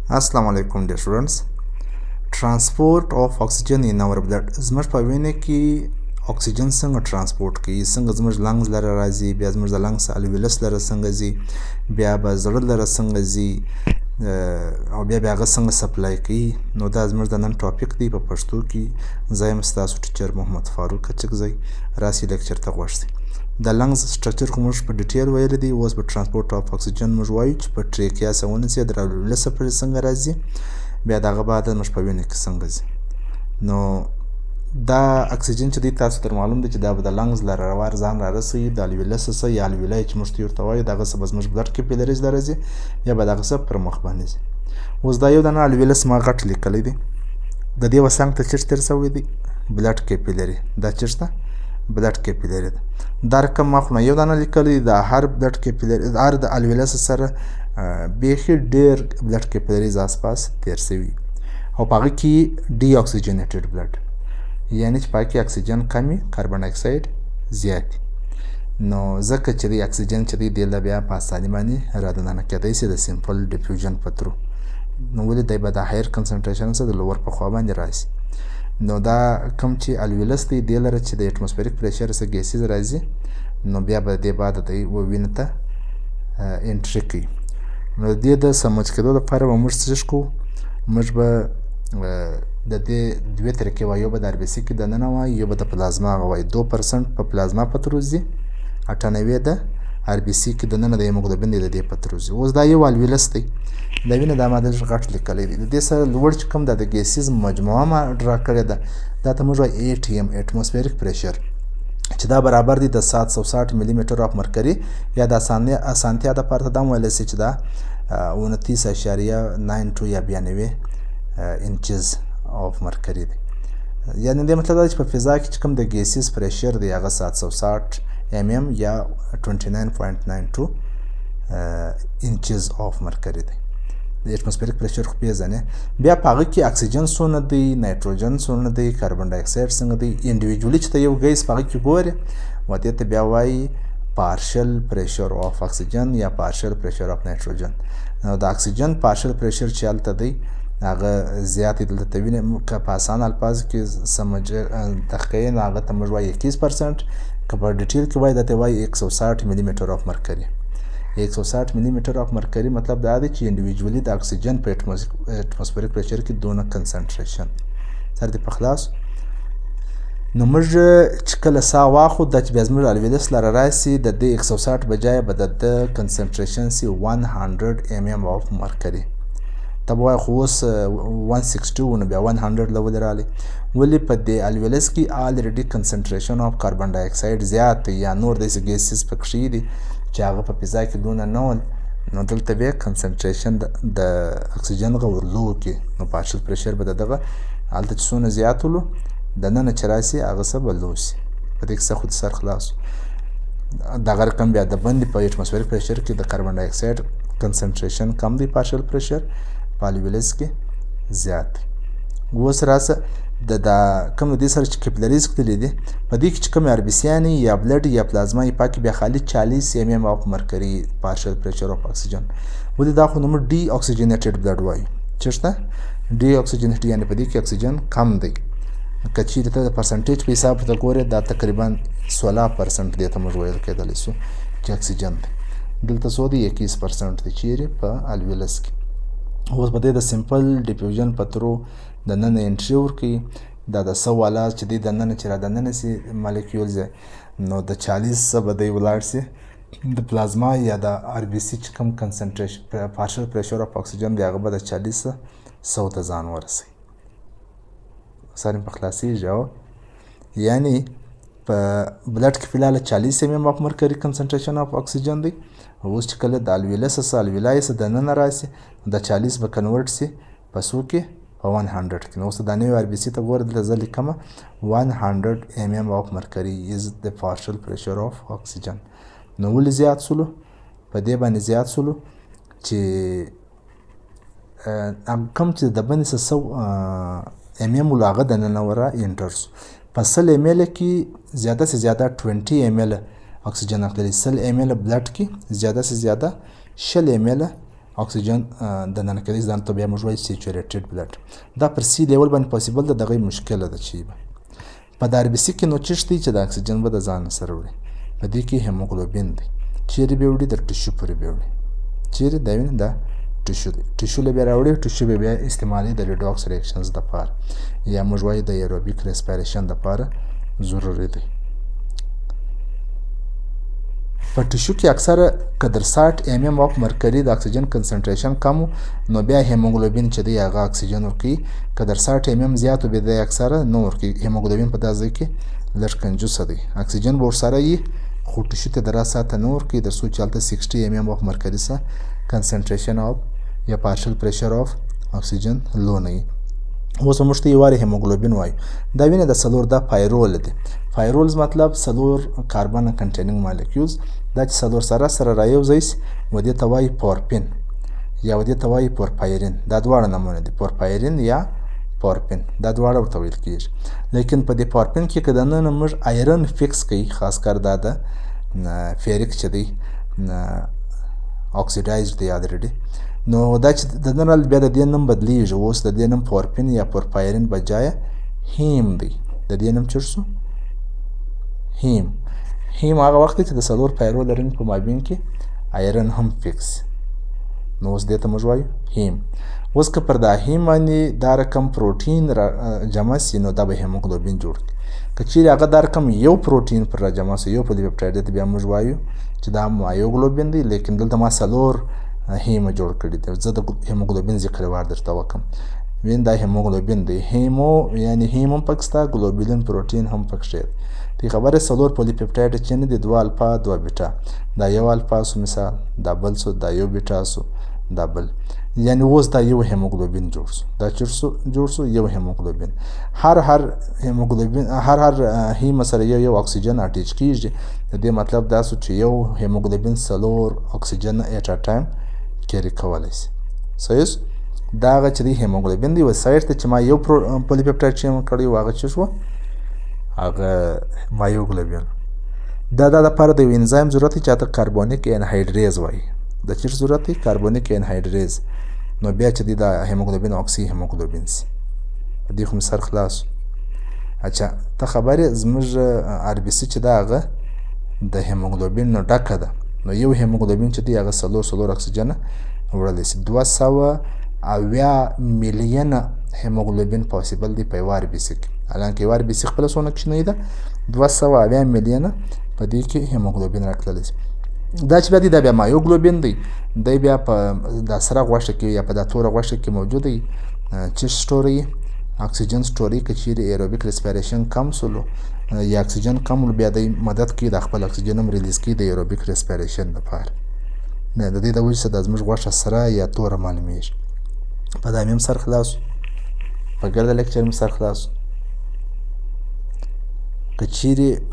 Assalamu alaikum dear students. Transport of oxygen in our blood. زموږ په وینه کې اکسیجن څنګه ترانسپورت کوي، څنګه زموږ لنګز لره راځي، بیا زموږ د لنګز الویلس لره څنګه ځي، بیا به زړه لره څنګه ځي، او بیا هغه څنګه سپلای کوي. نو دا زموږ د نن ټاپک دی په پښتو کې. زه یم ستاسو ټیچر محمد فاروق کچکزی. راسي لیکچر ته غوښ شئ. د لنګز سټرکچر خو موږ په ډیټیل ویلی دی. اوس په ټرانسپورټ اف اکسیجن موږ وایو چې په ټریکیا څخه ونیسي، د الویلس پورې څنګه راځي، بیا د هغه بعد موږ په وینه کې څنګه ځي. نو دا اکسیجن چې دی تاسو ته معلوم دی چې دا به د لنګز له راوار ځان را رسوي، د الویلس څخه یا الویلای چې موږ ته ورته وایو دغه څه به زموږ بلډ کیپیلریز له راځي، یا به دغه څه پر مخ باندې ځي. اوس دا یو دانه الویلس ما غټ لیکلی دی، د دې وسنګ ته چیرته تېر سوی دی بلډ کیپیلري، دا چیرته بلډ کیپیلري ده. دا رقم ما خو نه یو دانه لیکلی د هر بلډ کیپیلري هر د الویلس سره بیخي ډېر بلډ کیپیلریز آسپاس تېر سوي، او په هغه کې ډي اکسیجنیټډ بلډ، یعنې چې په هغه کې اکسیجن کم وي، کاربن ډای اکساید زیات وي. نو ځکه چې دی اکسیجن چې دی دې له بیا په اساني باندې را دننه کېدی سي د سمپل ډیفیوژن په ترو. نو ولې دی به د هایر کنسنټریشن څخه د لوور په خوا باندې راسي. نو دا کوم چې الویلس دی دې لره چې د اټموسفیریک پریشر څخه ګیسیز راځي، نو بیا به دې بعد دی وینې ته انټري کوي. نو د دې د سمج کېدو لپاره به موږ څه کوو، موږ به د دې دوې طریقې وایو، یو به د RBC کې دننه وایي، یو به د پلازما هغه وایي. 2% په پلازما په ترو ځي، 98 د RBC کې دننه د هیموګلوبین دی د دې په ترو ځي. اوس دا یو الویلس دی، د وینې دا ما د غټ لیکلی دی، د دې سره لوړ چې کوم د ګیسیز مجموعه ما ډرا کړې ده، دا ته موږ وایو ATM اټموسفیریک پریشر، چې دا برابر دی د 760 ملي میټر اف مرکري، یا د اسانتیا دپاره ته دا هم ویلی سي چې دا 29.92 یا 92 انچز اف مرکري دی. یعنې دې مطلب دا چې په فضا کې چې کوم د ګیسیز پریشر دی هغه 760 mm یا 29.92 انچز اف مرکري دی. د اټموسفیریک پریشر خو پیژنې. بیا په هغه کې اکسیجن څونه دی، نایټروجن څونه دی، کاربن ډای اکساید څنګه دی. انډیویجولي چې ته یو ګیس په هغه کې ګورې، و دې ته بیا وایي پارشل پریشر اف اکسیجن یا پارشل پریشر اف نایټروجن. نو د اکسیجن پارشل پریشر چې هلته دی هغه زیات دی، دلته ته وینې که په اسان الفاظ کې سمج تحقیق نو هغه ته موږ وایو 21%، که په ډیټیل کې وایي دا ته وایي 160 ملي میټر اف مرکري. 160 ملي میټر اف مرکري مطلب دا دی چې انډیویجولي د اکسیجن په اټموسفیریک پریشر کې دونه کنسنټریشن سره دی په خلاص. نو موږ چې کله ساه واخلو دا چې بیا زموږ الویلس لره راسي، د دې 160 بجای به د کنسنټریشن سي 100 mm اف مرکري. ته به وایې خو اوس 162 نو بیا 100 له ولې رالی؟ ولې په دې الویلس کې آلریډي کنسنټریشن اف کاربن ډای اکساید زیات دی، یا نور داسې ګیسز پکښې دي چې هغه په فضا کې دونه نه ول. نو دلته بیا کنسنټریشن د اکسیجن هغه ورلو کې، نو پارشل پریشر به د دغه هلته چې څونه زیات ولو دننه چې راسي هغه څه به لو سي. په دې کیسه خو د سر خلاص. دغه رقم بیا د بندې په اټموسفیریک پریشر کې د کاربن ډای اکساید کنسنټریشن کم دی، پارشل پریشر په الویلس کې زیات دی. اوس راسه د کوم د دې سره چې کیپیلریز کتلي دي، په دې کې چې کوم RBC-یانې یا بلډ یا پلازما یې پاکې بیا خالي 40 mm اف مرکري پارشل پریشر اف اکسیجن. ولې دا خو نومه ډي اکسیجنیټډ بلډ وایو. چېرته ډي اکسیجنیټډ، یعنې په دې کې اکسیجن کم دی. که چیرې ته د پرسنټیج په حساب ورته ګورې دا تقریبا 16% دې ته موږ ویل کېدلی سو چې اکسیجن دی. دلته څو دی 21% دی چیرې په الویلس کې. اوس به دی د سمپل ډیفیوژن په ترو دننه انټري ورکوي. دا د 100 والا چې دی دننه چې را دننه سي مالیکیولز، نو د 40 څخه به دی ولاړ سي د پلازما یا د RBC چې کوم کنسنټریشن پارشل پریشر اف اکسیجن دی هغه به د 40 څخه 100 ته ځان ورسوي. سر په خلاصېږي. او یعنې په بلډ کې فلحال 40 mm اف مرکري کنسنټریشن اف اکسیجن دی. اوس چې کله د الویلس څخه الویلای څخه دننه راسي، د 40 به کنورټ سي په څو کې په 100 کې. نو اوس دا نوی RBC ته ګوره، دلته زه لیکمه 100 mm اف مرکري از د پارشل پریشر اف اکسیجن. نو ولې زیات سولو؟ په دې باندې زیات سولو چې کوم چې د باندې 100 mm ولو هغه دننه ورا انټر سو. په 100 ml کې زیاده سے زیاده 20 ml اکسیجن اخلي. 100 ml بلډ کې زیاده سے زیاده 60 ml اکسیجن د ننه کېدی ځان ته بیا موږ وایو سیچوریټډ بلډ. دا پر سی لیول باندې پاسیبل ده، دغه مشکله ده چې په د آر بي سي کې نو چیش دی چې د اکسیجن به د ځان سره وړي. په دې کې هیموګلوبین دی. چیرې به وړي؟ د ټیشو پورې به وړي. چیرې دا وینې دا ټیشو دی. ټیشو له بیا راوړي، ټیشو به بیا استعمالي د ریډاکس ریاکشنز دپاره یا موږ وایو د ایروبیک ریسپیریشن دپاره ضروري دی. په ټیشو کې اکثره که در 60 mm اف مرکري د اکسیجن کنسنټریشن کم نو بیا هیموګلوبین چې دی هغه اکسیجن ورکوي. که در 60 mm زیات بیا دی اکثره نه ورکوي. هیموګلوبین په دا ځای کې لږ کنجوسه دی. اکسیجن به ورسره وي خو ټیشو ته د را ساته نه ورکوي تر څو چې هلته 60 mm اف مرکري سه کنسنټریشن اف یا پارشل پریشر اف اکسیجن لو نه وي. اوس موږ ته یوارې هیموګلوبین وایو. دا وینې د څلور دا پایرول دی. پایرولز مطلب څلور کاربن کنټینینګ مالیکولز. دا چې څلور سره رایو ځای سي و دې ته وایي پورپین یا و دې ته وایي پورپایرین. دا دواړه نمونه دي، پورپایرین یا پورپین، دا دواړه ورته ویل کېږي. لیکن په دې پورپین کې که دننه موږ آیرن فکس کوي، خاص کر دا د فیریک چې دی اکسیډایزډ دی الریډي، نو دا چې دننه بیا د دې نوم بدلیږي. اوس د دې نوم پورپین یا پورپایرین بجایه هیم دی. د دې نوم چېرته شو؟ هیم. هیم هغه وخت دی چې د څلور پایرول رنګ په مابین کې آیرن هم فکس، نو اوس دې ته موږ وایو هیم. اوس که پر دا هیم باندې دا رقم پروټین جمع سي نو دا به هیموګلوبین جوړ کړي. که چیرې هغه دا رقم یو پروټین پر را جمع سي، یو پولیپپټاید دی، بیا موږ وایو چې دا مایوګلوبین دی. لیکن دلته ما څلور هیمه جوړ کړي دي. زه د هیموګلوبین ذکر وار درته وکم. وین دا هیموګلوبین دی. هیمو یعنی هیم هم پکې شته، ګلوبولین پروټین هم پکې دی. دی خبره څلور پولیپپټاید چې نه دي، 2 الفا 2 بیټا. دا یو الفا سو مثال، دا بل سو، دا یو بیټا سو، دا بل. یعنی اوس دا یو هیموګلوبین جوړ سو. دا چیرته جوړ سو؟ یو هیموګلوبین. هر هیموګلوبین هر هیم سره یو اکسیجن اټیچ کیږي. د دې مطلب دا سو چې یو هیموګلوبین څلور اکسیجن ایټ ا ټایم کیری کولای شي. صحیح؟ دا هغه چې دی هیموګلوبین دی. و سایډ ته چې ما یو پولیپپټاید چې کړی و هغه څه شو؟ هغه مایوګلوبین. دا لپاره د یو انزایم ضرورت دی چې هغه کاربونیک انهایډریز وایي. د چیرې ضرورت دی؟ کاربونیک انهایډریز. نو بیا چې دی دا هیموګلوبین اکسي هیموګلوبین سي. په دې خو مې سر خلاص. اچھا ته خبر یې زموږ آر بي سي چې دا هغه د هیموګلوبین نه ډکه ده. نو یو هیموګلوبین چې دی هغه څلور اکسیجن وړلی سي. 280 میلیونه هیموګلوبین پاسیبل دی په یو آر بي سي کې. حالانکه یو آر بي سي خپله څونه کوچنۍ ده، 280 میلیونه په دې کې هیموګلوبین راکتلی سي. دا چې بیا دی دا بیا مایوګلوبین دی. دی بیا په دا سره غوښه کې یا په دا توره غوښه کې موجود دی. چې سټوري اکسیجن سټوري که چیرې ایروبیک ریسپیریشن کم سولو یا اکسیجن کم بیا دی مدد کوي د خپل اکسیجن هم ریلیز کوي د ایروبیک ریسپیریشن لپاره. نه د دې د وجې څخه دا زموږ غوښه سره یا توره معلومیږي. په دا مې هم سر خلاص، په ګرده لیکچر مې سر خلاص. که چیرې